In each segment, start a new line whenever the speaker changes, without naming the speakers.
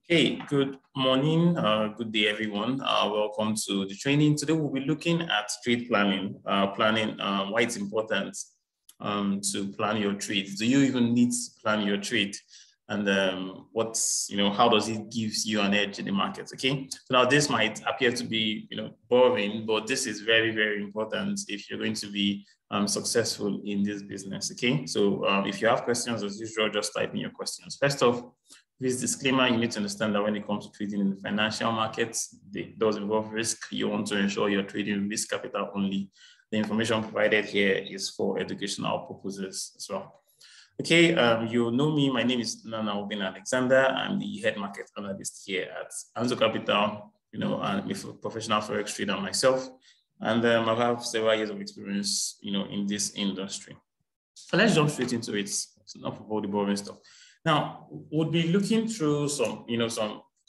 Hey, good morning, good day, everyone. Welcome to the training. Today, we'll be looking at trade planning, why it's important to plan your trade. Do you even need to plan your trade? And how does it give you an edge in the market? Okay, so now this might appear to be, boring, but this is very, very important if you're going to be successful in this business. Okay, so if you have questions, as usual, just type in your questions. First off, this disclaimer, you need to understand that when it comes to trading in the financial markets, it does involve risk. You want to ensure you're trading with risk capital only. The information provided here is for educational purposes as well. Okay, you know me. My name is Nana Obin Alexander. I'm the head market analyst here at Anzo Capital. I'm a professional Forex trader myself, and I have several years of experience, in this industry. So let's jump straight into it. It's not for all the boring stuff. Now, we'll be looking through some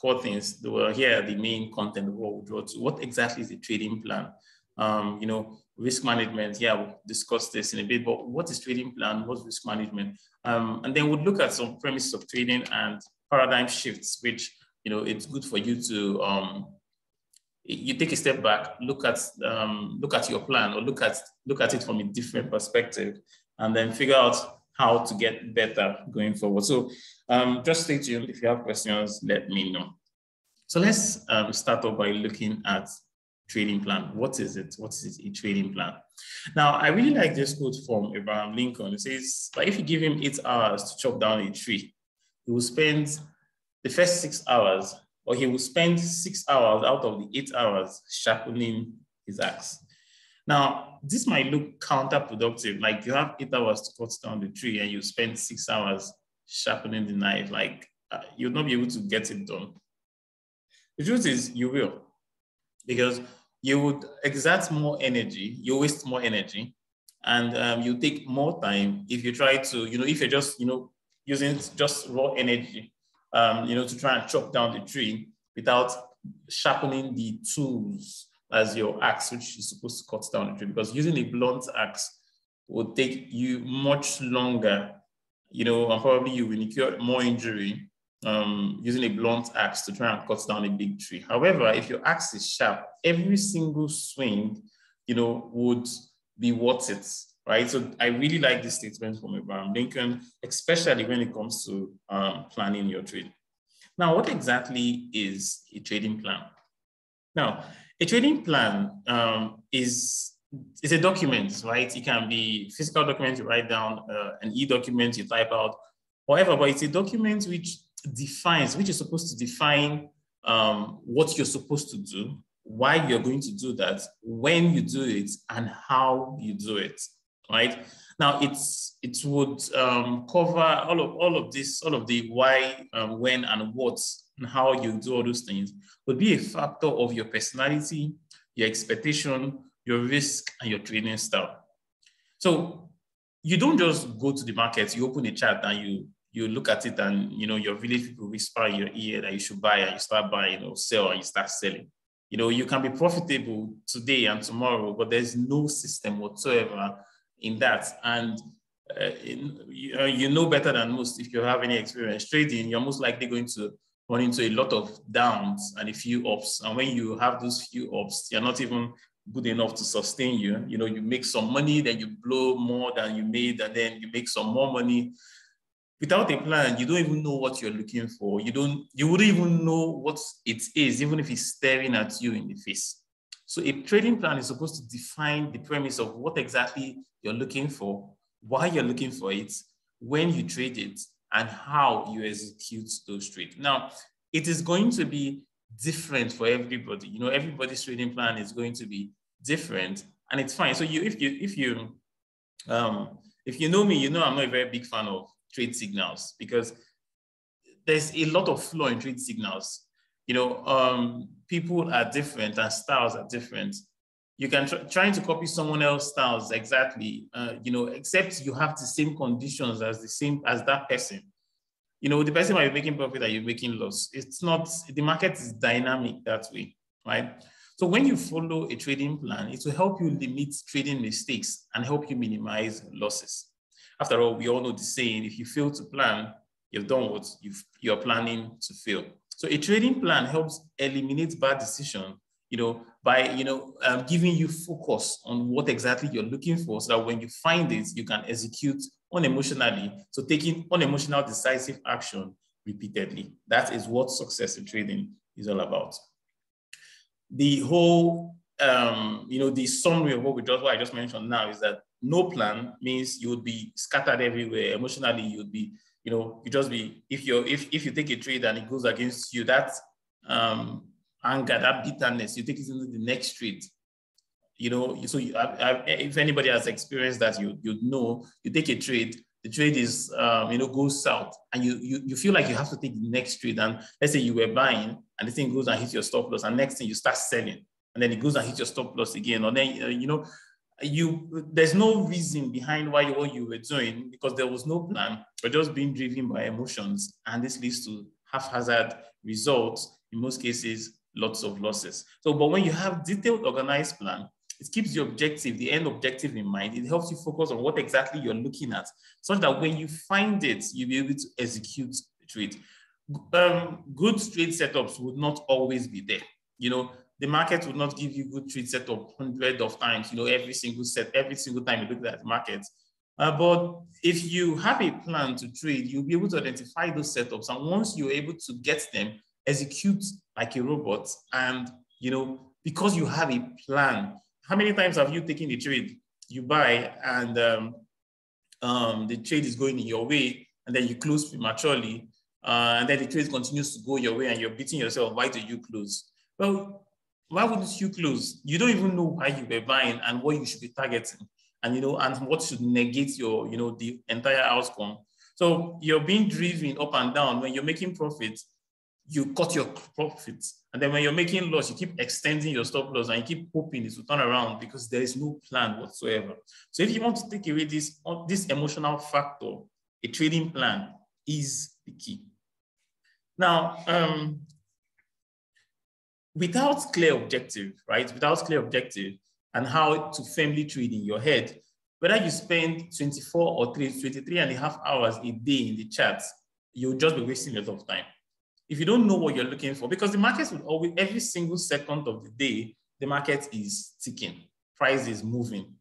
core things. Here are the main content of what we draw to. What exactly is the trading plan? Risk management. Yeah, we'll discuss this in a bit, but what is trading plan? What's risk management? And then we'll look at some premises of trading and paradigm shifts, which, it's good for you to, you take a step back, look at your plan, or look at it from a different perspective, and then figure out how to get better going forward. So just stay tuned. If you have questions, let me know. So let's start off by looking at trading plan. What is it? What is a trading plan? Now, I really like this quote from Abraham Lincoln. It says, like, if you give him 8 hours to chop down a tree, he will spend the first 6 hours, or he will spend 6 hours out of the 8 hours sharpening his axe. Now, this might look counterproductive. Like, you have 8 hours to cut down the tree and you spend 6 hours sharpening the knife. Like, you'll not be able to get it done. The truth is, you will, because you would exert more energy, you waste more energy, and you take more time if you try to, if you're just, using just raw energy, to try and chop down the tree without sharpening the tools as your axe, which is supposed to cut down the tree, because using a blunt axe will take you much longer, and probably you will incur more injury using a blunt axe to try and cut down a big tree. However, if your axe is sharp, every single swing, would be worth it, right? So I really like this statement from Abraham Lincoln, especially when it comes to planning your trade. Now, what exactly is a trading plan? Now, a trading plan is a document, right? It can be a physical document you write down, an e-document you type out, whatever, but it's a document which is supposed to define what you're supposed to do, why you're going to do that, when you do it, and how you do it, right? Now, it would cover all of this, all of the why, when, and what, and how you do all those things would be a factor of your personality, your expectation, your risk, and your trading style. So you don't just go to the market, you open a chart and you look at it and, your village people whisper in your ear that you should buy, and you start buying, sell, and you start selling. You can be profitable today and tomorrow, but there's no system whatsoever in that. And you know better than most, if you have any experience trading, you're most likely going to run into a lot of downs and a few ups. And when you have those few ups, you're not even good enough to sustain you. You make some money, then you blow more than you made, and then you make some more money. Without a plan, you don't even know what you're looking for. You wouldn't even know what it is, even if it's staring at you in the face. So a trading plan is supposed to define the premise of what exactly you're looking for, why you're looking for it, when you trade it, and how you execute those trades. Now, it is going to be different for everybody. Everybody's trading plan is going to be different, and it's fine. So if you know me, I'm not a very big fan of trade signals, because there's a lot of flaw in trade signals. People are different and styles are different. You can trying to copy someone else's styles exactly, except you have the same conditions as that person. The person might be making profit and you're making loss. It's not, the market is dynamic that way, right? So when you follow a trading plan, it will help you limit trading mistakes and help you minimize losses. After all, we all know the saying, if you fail to plan, you've done what you're planning to fail. So a trading plan helps eliminate bad decision, by, giving you focus on what exactly you're looking for, so that when you find it, you can execute unemotionally. So taking unemotional decisive action repeatedly. That is what success in trading is all about. The whole, the summary of what I just mentioned now is that no plan means you would be scattered everywhere. Emotionally, you'd be, you just be, if you take a trade and it goes against you, that anger, that bitterness, you take it into the next trade. So if anybody has experienced that, you know, you take a trade, the trade is, goes south, and you feel like you have to take the next trade. And let's say you were buying and the thing goes and hits your stop loss, and next thing you start selling, and then it goes and hits your stop loss again. Or then, there's no reason behind what you were doing, because there was no plan, but just being driven by emotions. And this leads to haphazard results, in most cases, lots of losses. So, but when you have detailed, organized plan, it keeps the objective, the end objective in mind. It helps you focus on what exactly you're looking at, such that when you find it, you'll be able to execute the trade. Good trade setups would not always be there. The market would not give you good trade setup hundreds of times, every single time you look at the market. But if you have a plan to trade, you'll be able to identify those setups. And once you're able to get them, execute like a robot. And, because you have a plan. How many times have you taken a trade? You buy and the trade is going in your way, and then you close prematurely, and then the trade continues to go your way, and you're beating yourself. Why do you close? Well, why wouldn't you close? You don't even know why you were buying and what you should be targeting, and and what should negate your, the entire outcome. So you're being driven up and down. When you're making profits, you cut your profits. And then when you're making loss, you keep extending your stop loss, and you keep hoping it will turn around, because there is no plan whatsoever. So if you want to take away this emotional factor, a trading plan is the key. Now, without clear objective, right? Without clear objective and how to firmly trade in your head, whether you spend 24 or 23 and a half hours a day in the charts, you'll just be wasting a lot of time. If you don't know what you're looking for, because the market will always, every single second of the day, the market is ticking, price is moving.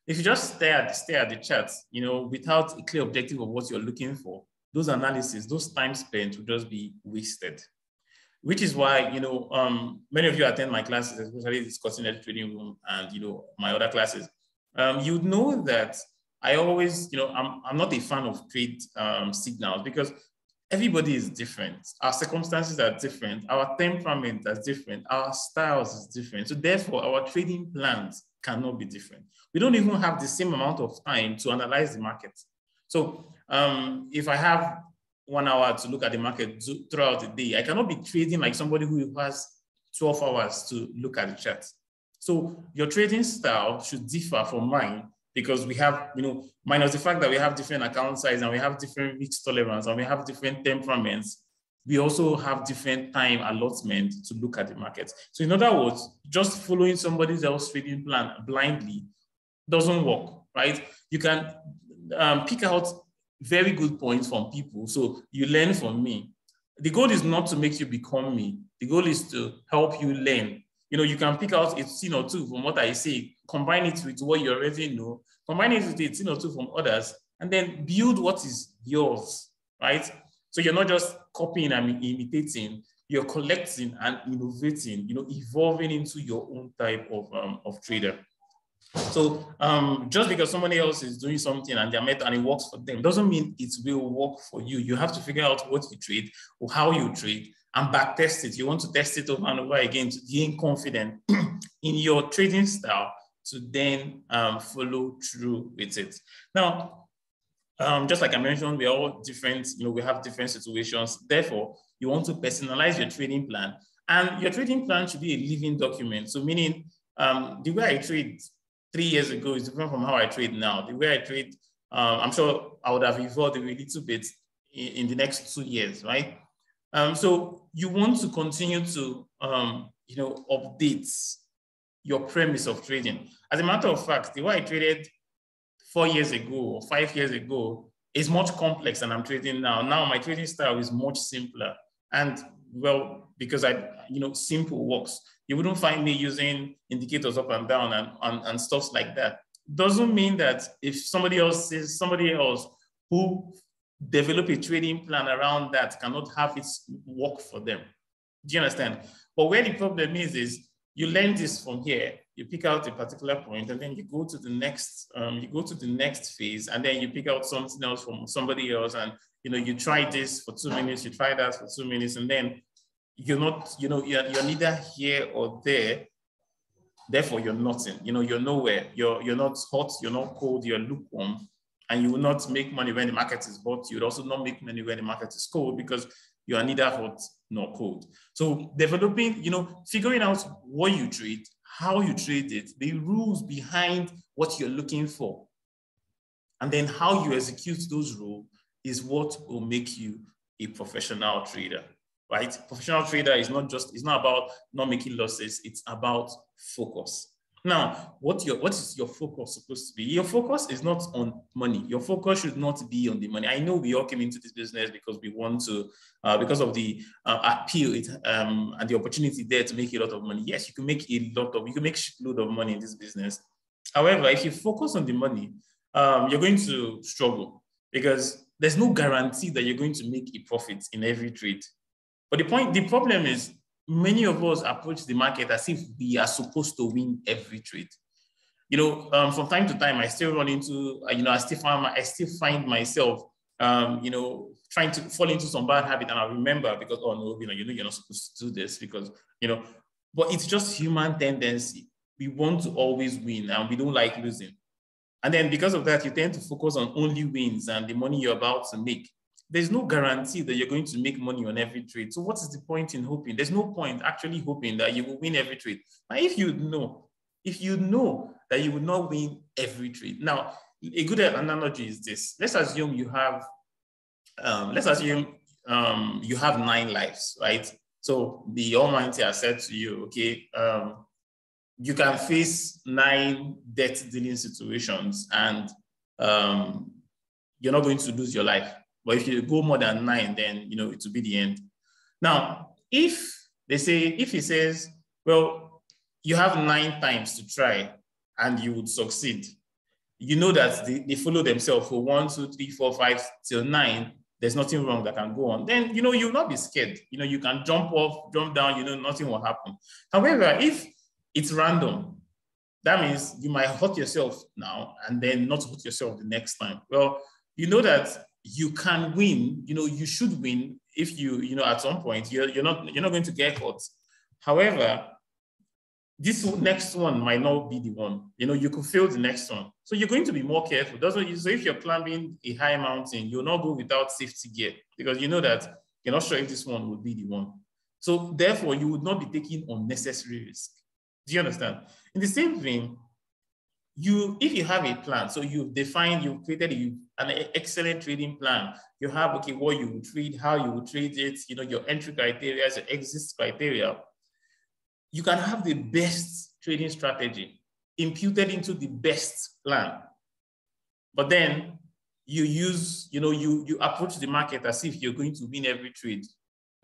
If you just stare at the charts, without a clear objective of what you're looking for, those analysis, those time spent will just be wasted. Which is why, many of you attend my classes, especially this cutting-edge trading room and, my other classes. You know that I always, I'm not a fan of trade signals, because everybody is different. Our circumstances are different. Our temperament is different. Our styles is different. So therefore, our trading plans cannot be different. We don't even have the same amount of time to analyze the market. So if I have 1 hour to look at the market throughout the day, I cannot be trading like somebody who has 12 hours to look at the chart. So your trading style should differ from mine, because we have, minus the fact that we have different account size and we have different risk tolerance and we have different temperaments, we also have different time allotment to look at the market. So in other words, just following somebody else's trading plan blindly doesn't work, right? You can pick out very good points from people. So you learn from me. The goal is not to make you become me. The goal is to help you learn. You can pick out a thing or two from what I say, combine it with what you already know, combine it with a thing or two from others, and then build what is yours, right? So you're not just copying and imitating, you're collecting and innovating, evolving into your own type of trader. So just because somebody else is doing something and and it works for them, doesn't mean it will work for you. You have to figure out what you trade or how you trade and back test it. You want to test it over and over again to gain confidence in your trading style, to then follow through with it. Now, just like I mentioned, we're all different, we have different situations. Therefore, you want to personalize your trading plan, and your trading plan should be a living document. So meaning the way I trade 3 years ago is different from how I trade now. The way I trade, I'm sure I would have evolved a little bit in the next 2 years, right? So you want to continue to, update your premise of trading. As a matter of fact, the way I traded 4 years ago or 5 years ago is much complex than I'm trading now. Now my trading style is much simpler. And well, because simple works. You wouldn't find me using indicators up and down and stuff like that. Doesn't mean that if somebody else who develop a trading plan around that cannot have it work for them. Do you understand? But where the problem is you learn this from here, you pick out a particular point, and then you go to the next phase, and then you pick out something else from somebody else, and you try this for 2 minutes, you try that for 2 minutes, and then you're neither here or there. Therefore, you're nothing. You're nowhere. You're not hot. You're not cold. You're lukewarm, and you will not make money when the market is hot. You would also not make money when the market is cold because you are neither hot nor cold. So developing, figuring out what you trade, how you trade it, the rules behind what you're looking for, and then how you execute those rules is what will make you a professional trader, right? Professional trader is it's not about not making losses, it's about focus. Now, what is your focus supposed to be? Your focus is not on money. Your focus should not be on the money. I know we all came into this business because we want to, because of the appeal and the opportunity there to make a lot of money. Yes, you can make a shitload of money in this business. However, if you focus on the money, you're going to struggle because there's no guarantee that you're going to make a profit in every trade. But the problem is, many of us approach the market as if we are supposed to win every trade. From time to time, I still run into, I still find myself, trying to fall into some bad habit, and I remember because, oh no, you're not supposed to do this because, but it's just human tendency. We want to always win, and we don't like losing. And then because of that, you tend to focus on only wins and the money you're about to make. There's no guarantee that you're going to make money on every trade. So what is the point in hoping? There's no point actually hoping that you will win every trade. Now, if you know that you will not win every trade. Now, a good analogy is this. Let's assume you have 9 lives, right? So the Almighty has said to you, okay, you can face 9 death dealing situations and you're not going to lose your life. But if you go more than 9, then, it will be the end. Now, if he says, well, you have 9 times to try and you would succeed, that they follow themselves for 1, 2, 3, 4, 5 till 9, there's nothing wrong that can go on. Then, you'll not be scared. You can jump off, jump down, nothing will happen. However, if it's random, that means you might hurt yourself now and then not hurt yourself the next time. Well, that you can win, you should win if at some point you're not going to get hurt. However, this next one might not be the one. You could fail the next one. So you're going to be more careful. So if you're climbing a high mountain, you'll not go without safety gear because you know that you're not sure if this one would be the one. So therefore, you would not be taking unnecessary risk. Do you understand? In the same vein, if you have a plan, so you've created an excellent trading plan. You have, okay, what you will trade, how you will trade it, your entry criteria, your exit criteria. You can have the best trading strategy imputed into the best plan. But then you approach the market as if you're going to win every trade.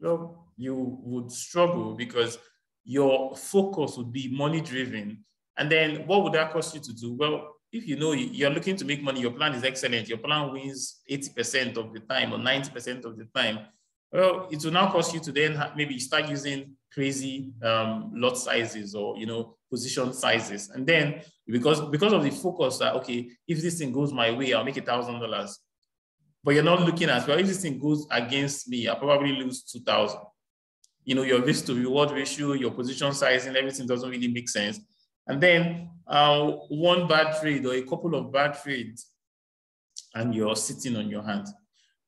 Well, you would struggle because your focus would be money driven. And then what would that cost you to do? Well, if you're looking to make money, your plan is excellent, your plan wins 80% of the time or 90% of the time, well, it will now cost you to then maybe start using crazy lot sizes or, position sizes. And then because of the focus that, okay, if this thing goes my way, I'll make $1,000. But you're not looking at, well, if this thing goes against me, I'll probably lose 2,000. Your risk to reward ratio, your position sizing, everything doesn't really make sense. And then one bad trade or a couple of bad trades and you're sitting on your hand.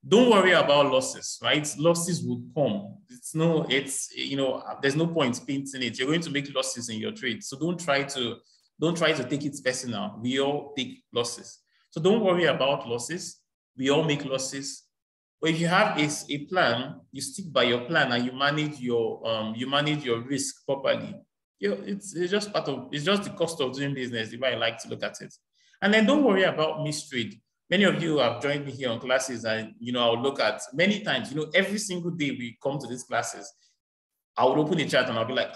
Don't worry about losses, right? Losses will come. There's no point painting it. You're going to make losses in your trade. So don't try to take it personal. We all take losses. So don't worry about losses. We all make losses. But if you have a plan, you stick by your plan and you manage your risk properly. It's just the cost of doing business, the way I like to look at it. And then don't worry about mistrade. many of you have joined me here on classes, and I'll look at many times, every single day we come to these classes, I would open the chat and I'll be like,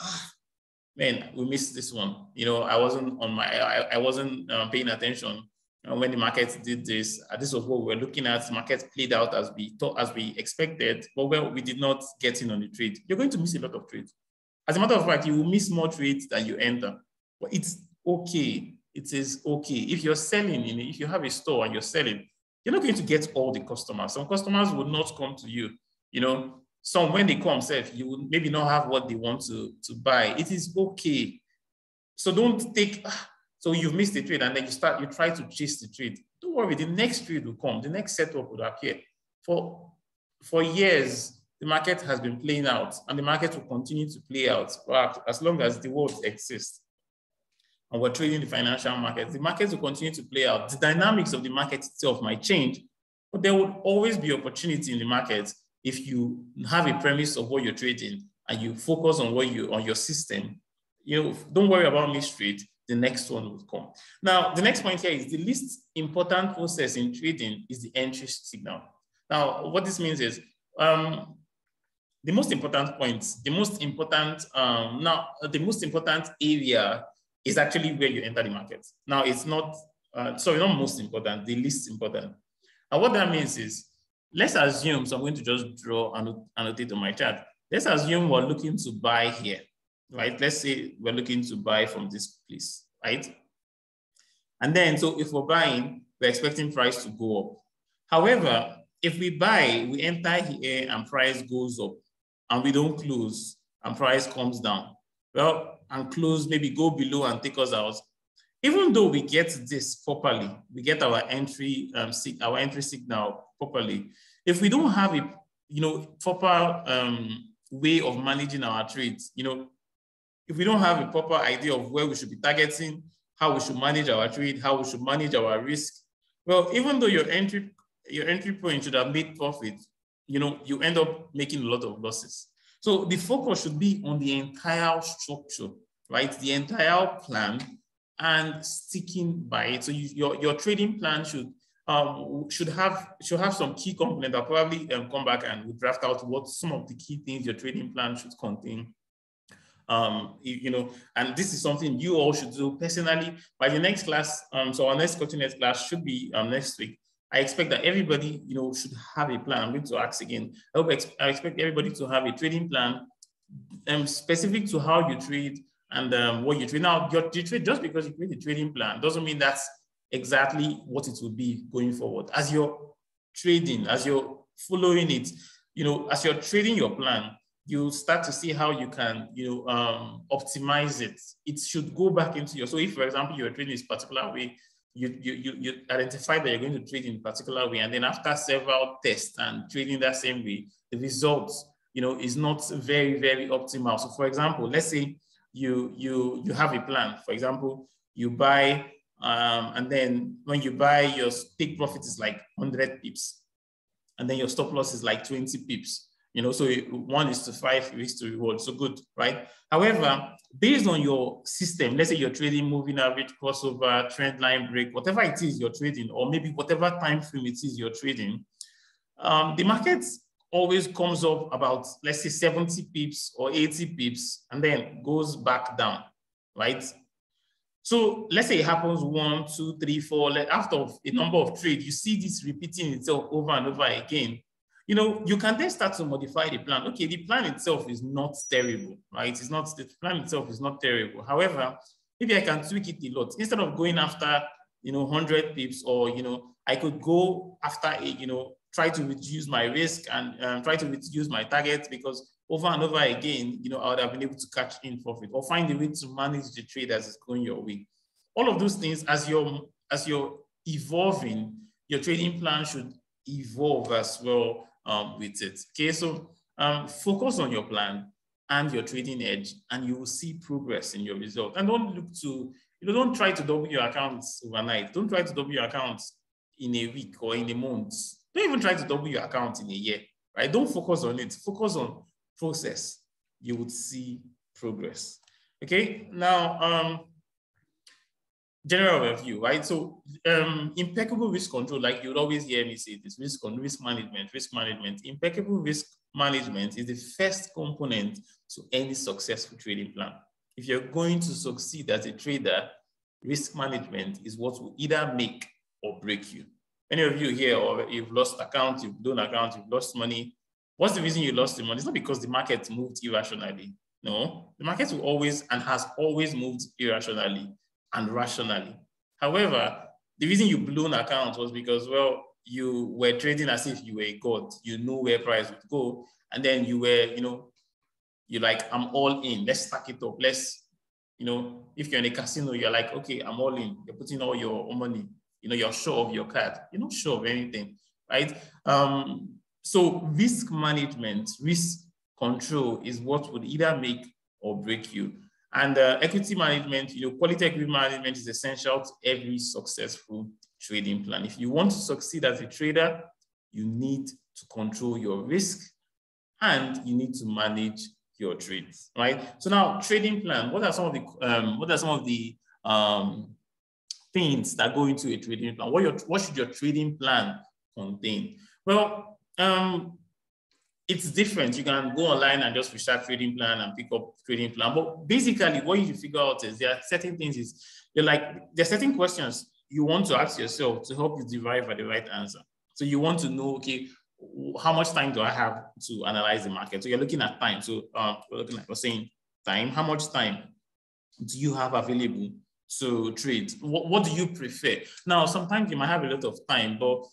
man, we missed this one. I wasn't on I wasn't paying attention when the market did this. This was what we were looking at. The market played out as we thought, as we expected, but we did not get in on the trade. You're going to miss a lot of trades. As a matter of fact, you will miss more trades than you enter. But it's okay. It is okay. If you're selling, if you have a store and you're selling, you're not going to get all the customers. Some customers will not come to you. Some, when they come, you will maybe not have what they want to buy. It is okay. So don't take, so you've missed the trade and then you try to chase the trade. Don't worry, the next trade will come. The next setup will appear. For years, the market has been playing out and the market will continue to play out as long as the world exists. And we're trading the financial markets. The markets will continue to play out. The dynamics of the market itself might change, but there will always be opportunity in the market if you have a premise of what you're trading and you focus on on your system. Don't worry about missed trade. The next one will come. Now, the next point here is the least important process in trading is the entry signal. Now, what this means is the most important point, the most important area is actually where you enter the market. Now, it's not, not most important, the least important. And what that means is, let's assume, so I'm going to just draw and annotate on my chart. Let's assume we're looking to buy here, right? Let's say we're looking to buy from this place, right? And then, so if we're buying, we're expecting price to go up. However, if we buy, we enter here and price goes up and we don't close and price comes down. Well, and close, maybe go below and take us out. Even though we get this properly, we get our entry signal properly. If we don't have a proper way of managing our trades, if we don't have a proper idea of where we should be targeting, how we should manage our trade, how we should manage our risk, well, even though your entry point should have made profit, you end up making a lot of losses. So the focus should be on the entire structure, right? The entire plan and sticking by it. So your trading plan should have some key components. I'll probably come back and we'll draft out what some of the key things your trading plan should contain. And this is something you all should do personally by the next class. So our next continuous class should be next week. I expect that everybody, should have a plan. I'm going to ask again. I expect everybody to have a trading plan specific to how you trade and what you trade. Now, your trade, just because you create a trading plan doesn't mean that's exactly what it will be going forward. As you're trading, as you're following it, as you're trading your plan, you start to see how you can, optimize it. It should go back into your, so if, for example, you're trading this particular way, you identify that you're going to trade in a particular way, and then after several tests and trading that same way, the results, is not very, very optimal. So for example, let's say you have a plan. For example, you buy, and then when you buy, your take profit is like 100 pips, and then your stop loss is like 20 pips. So 1:5 risk to reward. So good, right? However, based on your system, let's say you're trading moving average, crossover, trend line break, whatever it is you're trading, or maybe whatever time frame it is you're trading, the market always comes up about, let's say 70 pips or 80 pips, and then goes back down, right? So let's say it happens 1, 2, 3, 4, after a number of trades, you see this repeating itself over and over again. You can then start to modify the plan. Okay, the plan itself is not terrible, right? The plan itself is not terrible. However, maybe I can tweak it a lot. Instead of going after, 100 pips, or, I could go after try to reduce my risk and try to reduce my target, because over and over again, I would have been able to catch in profit or find a way to manage the trade as it's going your way. All of those things, as you're evolving, your trading plan should evolve as well with it. Okay, so focus on your plan and your trading edge, and you will see progress in your result. And don't try to double your accounts overnight. Don't try to double your accounts in a week or in a month. Don't even try to double your account in a year, right? Don't focus on it. Focus on process. You would see progress. Okay, now general overview, right? So impeccable risk control, like you would always hear me say this, risk management, risk management. Impeccable risk management is the first component to any successful trading plan. If you're going to succeed as a trader, risk management is what will either make or break you. Many of you here, or you've lost account, you've done account, you've lost money. What's the reason you lost the money? It's not because the market moved irrationally. No, the market will always and has always moved irrationally and rationally. However, the reason you blew an account was because, well, you were trading as if you were a god. You know where price would go. And then you were, you're like, I'm all in. Let's stack it up. Let's, if you're in a casino, you're like, okay, I'm all in. You're putting all your money. You're sure of your card. You're not sure of anything, right? So risk management, risk control is what would either make or break you. And equity management, quality equity management is essential to every successful trading plan. If you want to succeed as a trader, you need to control your risk and you need to manage your trades, right? So now, trading plan. What are some of the things that go into a trading plan? What should your trading plan contain? Well, it's different. You can go online and just research trading plan and pick up trading plan. But basically, what you should figure out is there are certain things there are certain questions you want to ask yourself to help you derive at the right answer. So you want to know, okay, how much time do I have to analyze the market? So you're looking at time. So we're saying time. How much time do you have available to trade? What do you prefer? Now, sometimes you might have a lot of time, but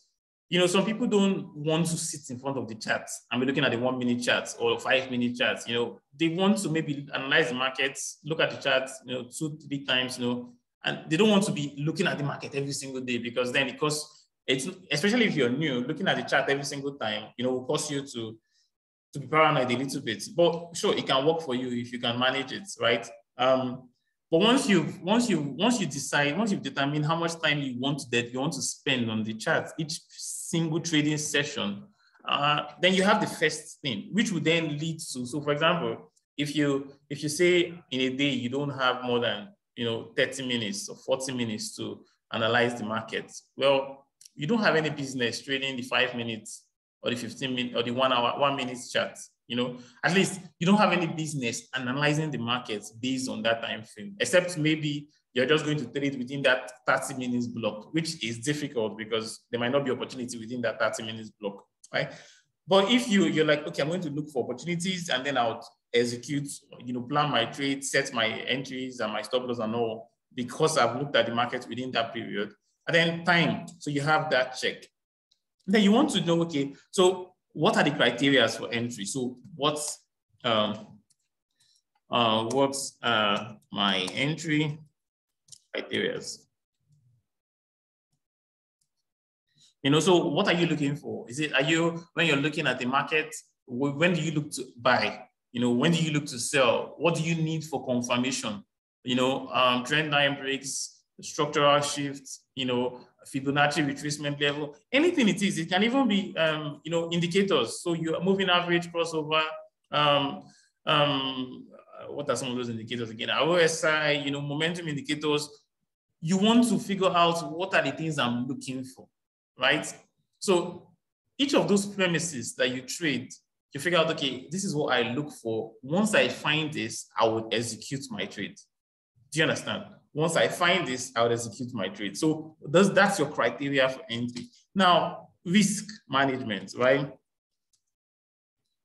some people don't want to sit in front of the charts and be looking at the 1 minute charts or 5 minute charts. They want to maybe analyze the markets, look at the charts, 2-3 times, and they don't want to be looking at the market every single day, because then it's, especially if you're new, looking at the chart every single time, will cause you to be paranoid a little bit. But sure, it can work for you if you can manage it, right? But once you've determined how much time you want to spend on the chart each single trading session, then you have the first thing, which would then lead to. So, for example, if you say in a day you don't have more than 30 minutes or 40 minutes to analyze the market, well, you don't have any business trading the 5 minutes or the 15 minutes or the 1 hour, 1 minute chart. At least you don't have any business analyzing the markets based on that time frame, except maybe you're just going to trade within that 30 minutes block, which is difficult because there might not be opportunity within that 30 minutes block, right? But if you're like, okay, I'm going to look for opportunities and then I'll execute, plan my trade, set my entries and my stop loss and all, because I've looked at the market within that period. And then time, so you have that check. Then you want to know, okay, so what are the criteria for entry? So what's my entry criteria? So what are you looking for? When you're looking at the market, when do you look to buy? When do you look to sell? What do you need for confirmation? Trend line breaks, structural shifts, Fibonacci retracement level, anything it is. It can even be, indicators. So you're moving average, crossover. What are some of those indicators again? RSI, momentum indicators. You want to figure out what are the things I'm looking for, right? So each of those premises that you trade, you figure out, okay, this is what I look for. Once I find this, I would execute my trade. Do you understand? Once I find this, I would execute my trade. So that's your criteria for entry. Now, risk management, right?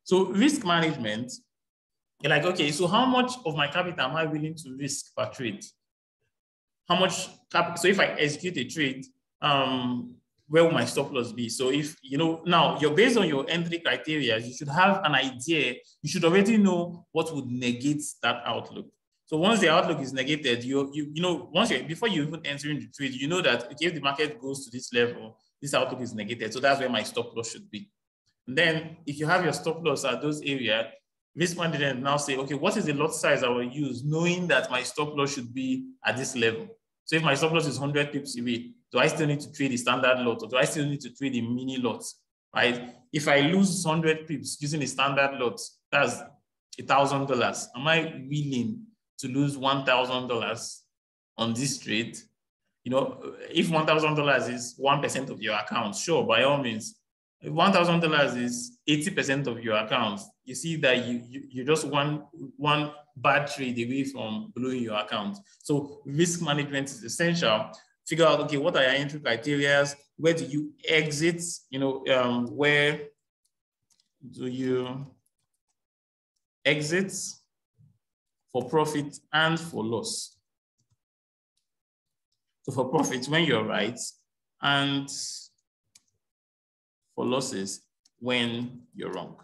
So risk management, you're like, okay, so how much of my capital am I willing to risk per trade? How much capital? So if I execute a trade, where will my stop loss be? So if, now you're based on your entry criteria, you should have an idea. You should already know what would negate that outlook. So once the outlook is negated, before you even enter into the trade, you know that, okay, if the market goes to this level, this outlook is negated. So that's where my stop loss should be. And then if you have your stop loss at those areas, risk management now say, okay, what is the lot size I will use, knowing that my stop loss should be at this level? So if my stop loss is 100 pips away, do I still need to trade a standard lot, or do I still need to trade a mini lot, right? If I lose 100 pips using a standard lot, that's $1,000. Am I willing to lose $1,000 on this trade? You know, if $1,000 is 1% of your account, sure, by all means. If $1,000 is 80% of your account, you see that you just one bad trade away from blowing your account. So risk management is essential. Figure out, okay, what are your entry criteria? Where do you exit? You know, where do you exit for profit and for loss? So for profit, when you're right, and for losses, when you're wrong.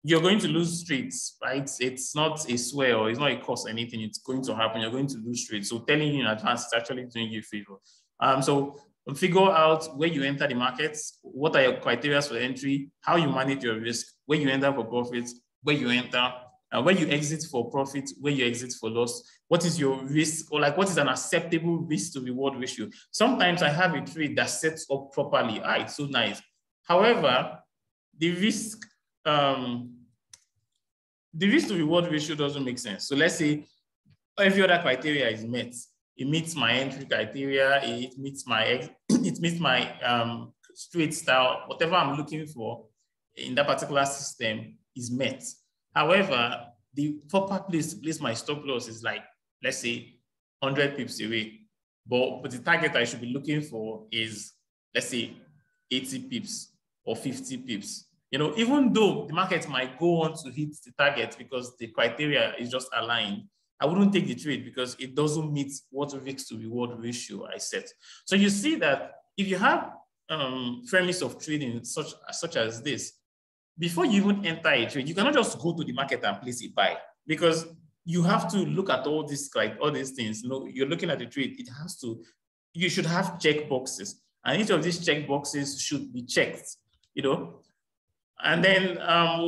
You're going to lose trades, right? It's not a swear or it's not a cost or anything. It's going to happen. You're going to lose trades. So telling you in advance is actually doing you a favor. So figure out where you enter the markets, what are your criteria for entry, how you manage your risk, where you enter for profits, where you enter, where you exit for profit, where you exit for loss, what is your risk, or like what is an acceptable risk to reward ratio. Sometimes I have a trade that sets up properly. It's so nice. However, the risk to reward ratio doesn't make sense. So let's say every other criteria is met. It meets my entry criteria. It meets my straight style. Whatever I'm looking for in that particular system is met. However, the proper place to place my stop loss is like, let's say, 100 pips away. But the target I should be looking for is, let's say, 80 pips or 50 pips. You know, even though the market might go on to hit the target because the criteria is just aligned, I wouldn't take the trade because it doesn't meet what risk to reward ratio I set. So you see that if you have premise of trading such as this, before you even enter a trade, you cannot just go to the market and place a buy because you have to look at all these things. You know, you're looking at the trade. You should have check boxes, and each of these check boxes should be checked. You know. And then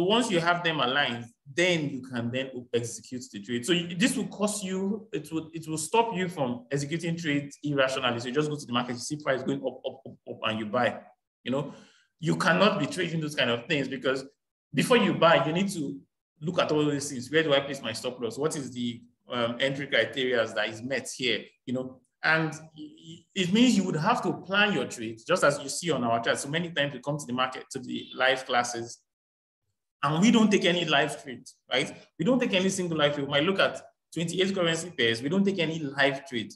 once you have them aligned, then you can then execute the trade. So this will cost you, it will stop you from executing trades irrationally. So you just go to the market, you see price going up, and you buy. You know, you cannot be trading those kind of things because before you buy, you need to look at all these things. Where do I place my stop loss? What is the entry criteria that is met here? You know, and it means you would have to plan your trades just as you see on our chart. So many times we come to the market, to the live classes, and we don't take any live trades, right? We don't take any single live trade. We might look at 28 currency pairs. We don't take any live trade.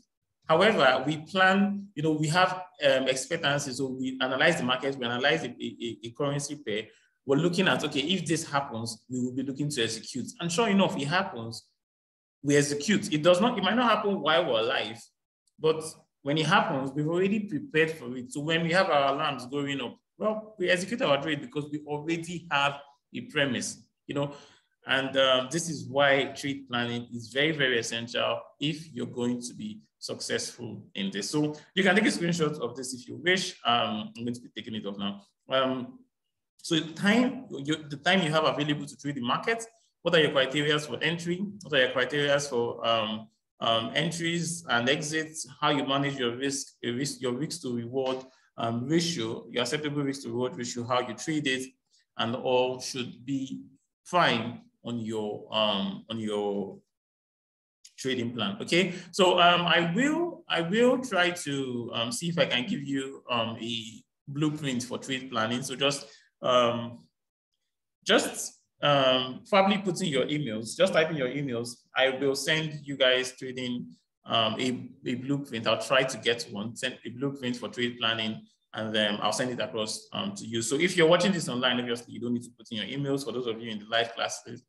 However, we plan, you know, we have expectancy. So we analyze the market, we analyze a currency pair. We're looking at, okay, if this happens, we will be looking to execute. And sure enough, it happens, we execute. It might not happen while we're live, but when it happens, we've already prepared for it. So when we have our alarms going up, well, we execute our trade because we already have a premise, you know. And this is why trade planning is very, very essential if you're going to be successful in this. So you can take a screenshot of this if you wish. I'm going to be taking it off now. So the time you have available to trade the market, what are your criteria for entry? What are your criteria for entries and exits? How you manage your risk to reward ratio, your acceptable risk to reward ratio, how you trade it, and all should be fine on your trading plan. Okay, so I will try to see if I can give you a blueprint for trade planning. So just probably put in your emails, just type in your emails. I will send you guys trading a blueprint. I'll try to get one, send a blueprint for trade planning, and then I'll send it across to you. So if you're watching this online, obviously you don't need to put in your emails. For those of you in the live classes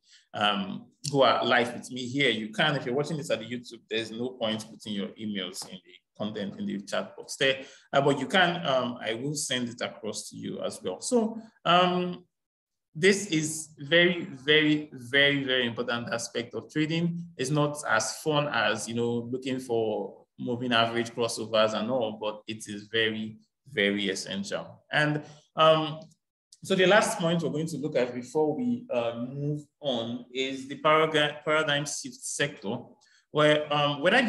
who are live with me here, you can. If you're watching this at the YouTube, there's no point putting your emails in the content in the chat box there, but you can. I will send it across to you as well. So this is very, very, very, very important aspect of trading. It's not as fun as, you know, looking for moving average crossovers and all, but it is very, very essential. And so the last point we're going to look at before we move on is the paradigm shift sector, where whether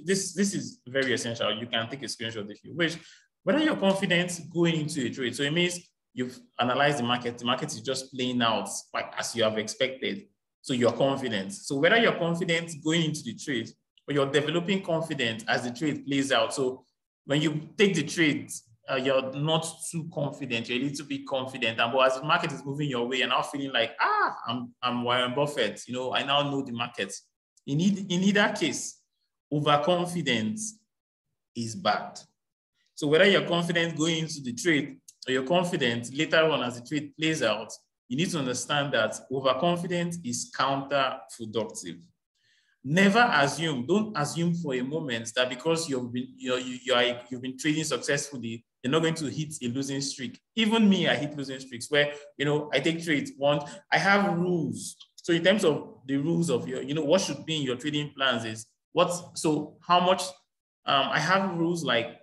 this is very essential. You can take a screenshot if you wish. Whether you're confident going into a trade, so it means you've analyzed the market is just playing out like as you have expected. So you're confident. So whether you're confident going into the trade or you're developing confidence as the trade plays out. So when you take the trade, you're not too confident, you're a little bit confident. But as the market is moving your way, you're now feeling like, I'm Warren Buffett. You know, I now know the market. In either case, overconfidence is bad. So whether you're confident going into the trade or you're confident later on as the trade plays out, you need to understand that overconfidence is counterproductive. Never assume, don't assume for a moment that because you've been trading successfully, you're not going to hit a losing streak. Even me, I hit losing streaks where, you know, I take trades. I have rules. So in terms of the rules of your, you know, what should be in your trading plans is how much, I have rules like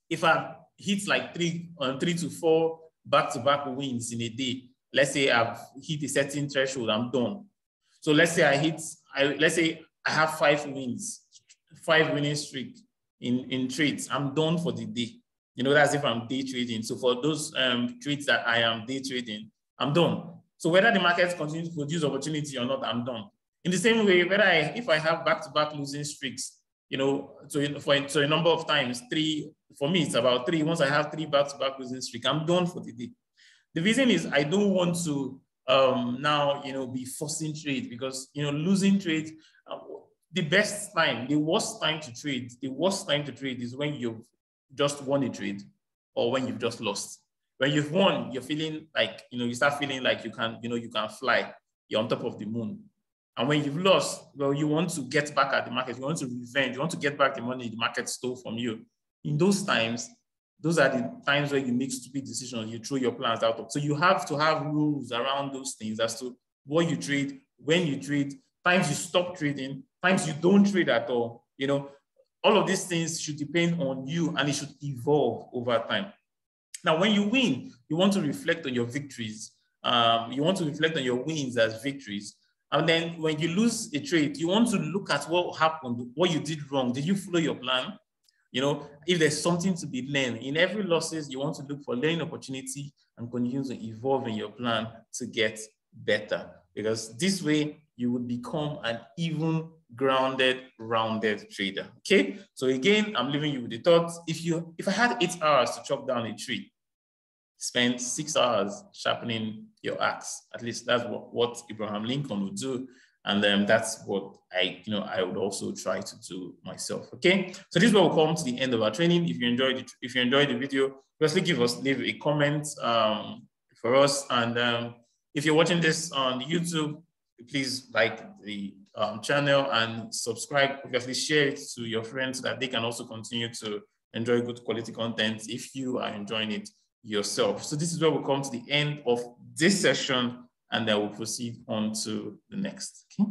if I hit like 3 to 4 back-to-back wins in a day, let's say I've hit a certain threshold, I'm done. So let's say let's say I have 5 wins, 5 winning streak in trades. I'm done for the day. You know, that's if I'm day trading. So for those trades that I am day trading, I'm done. So whether the market continues to produce opportunity or not, I'm done. In the same way, if I have back-to-back losing streaks, you know, so a number of times, 3, for me, it's about 3. Once I have 3 back-to-back losing streaks, I'm done for the day. The reason is I don't want to now, you know, be forcing trade because, you know, losing trade, the worst time to trade is when you've just won a trade or when you've just lost. When you've won, you're feeling like, you know, you start feeling like you can fly, you're on top of the moon. And when you've lost, well, you want to get back at the market, you want to revenge, you want to get back the money the market stole from you. In those times, those are the times where you make stupid decisions, you throw your plans out of. So you have to have rules around those things as to what you trade, when you trade, times you stop trading, times you don't trade at all. You know, all of these things should depend on you and it should evolve over time. Now, when you win, you want to reflect on your victories. You want to reflect on your wins as victories. And then when you lose a trade, you want to look at what happened, what you did wrong. Did you follow your plan? You know, if there's something to be learned, in every losses, you want to look for learning opportunity and continue to evolve in your plan to get better. Because this way, you would become an even grounded, rounded trader. Okay? So again, I'm leaving you with the thoughts. If I had 8 hours to chop down a tree, spend 6 hours sharpening your axe. At least that's what Abraham Lincoln would do. And that's what I would also try to do myself. Okay, so this is where we'll come to the end of our training. If you enjoyed the video, firstly leave a comment for us. And if you're watching this on YouTube, please like the channel and subscribe. Obviously, share it to your friends so that they can also continue to enjoy good quality content if you are enjoying it yourself. So this is where we'll come to the end of this session, and then we'll proceed on to the next. Okay.